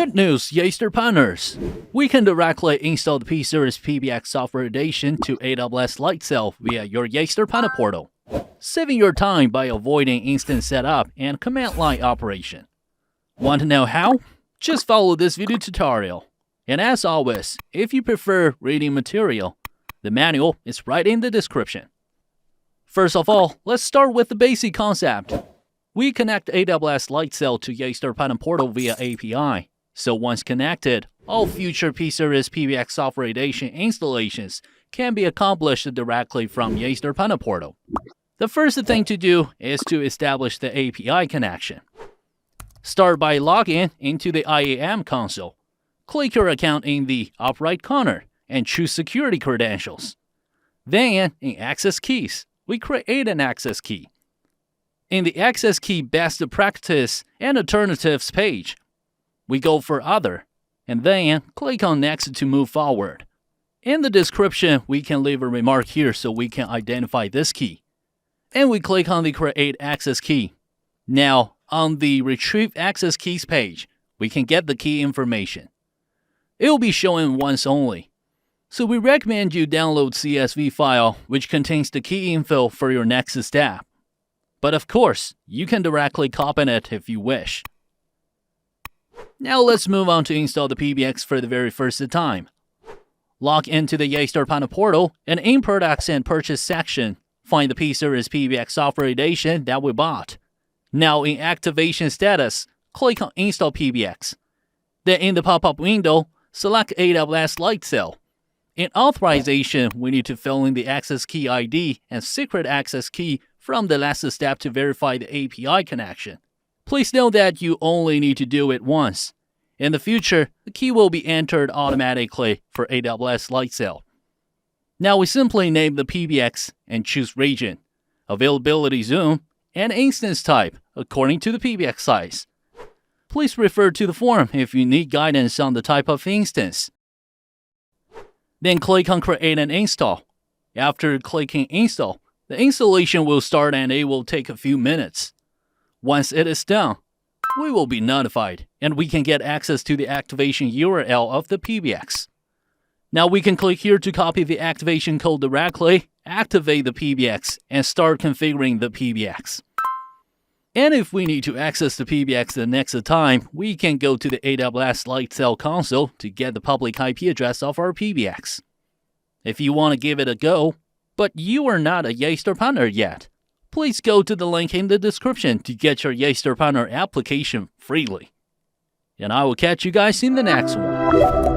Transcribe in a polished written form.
Good news, Yeastar partners! We can directly install the P-Series PBX Software Edition to AWS Lightsail via your Yeastar Partner Portal, saving your time by avoiding instant setup and command line operation. Want to know how? Just follow this video tutorial. And as always, if you prefer reading material, the manual is right in the description. First of all, let's start with the basic concept. We connect AWS Lightsail to Yeastar Partner Portal via API. So once connected, all future P-Series PBX Software Edition installations can be accomplished directly from Yeastar Partner Portal. The first thing to do is to establish the API connection. Start by logging into the IAM console. Click your account in the upper right corner and choose Security Credentials. Then, in Access Keys, we create an access key. In the Access Key Best Practice and Alternatives page, we go for Other, and then click on Next to move forward. In the description, we can leave a remark here so we can identify this key. And we click on the Create Access Key. Now, on the Retrieve Access Keys page, we can get the key information. It will be shown once only. So we recommend you download CSV file which contains the key info for your next step. But of course, you can directly copy it if you wish. Now let's move on to install the PBX for the very first time. Log into the Yeastar Partner Portal and in Products and Purchase section, find the P-Series PBX Software Edition that we bought. Now in Activation Status, click on Install PBX. Then in the pop-up window, select AWS Lightsail. In Authorization, we need to fill in the Access Key ID and Secret Access Key from the last step to verify the API connection. Please note that you only need to do it once. In the future, the key will be entered automatically for AWS Lightsail. Now we simply name the PBX and choose region, availability zone, and instance type according to the PBX size. Please refer to the forum if you need guidance on the type of instance. Then click on Create and Install. After clicking Install, the installation will start and it will take a few minutes. Once it is done, we will be notified and we can get access to the activation URL of the PBX. Now we can click here to copy the activation code directly, activate the PBX, and start configuring the PBX. And if we need to access the PBX the next time, we can go to the AWS Lightsail console to get the public IP address of our PBX. If you want to give it a go, but you are not a Yeastar partner yet, please go to the link in the description to get your Yeastar Partner application freely. And I will catch you guys in the next one.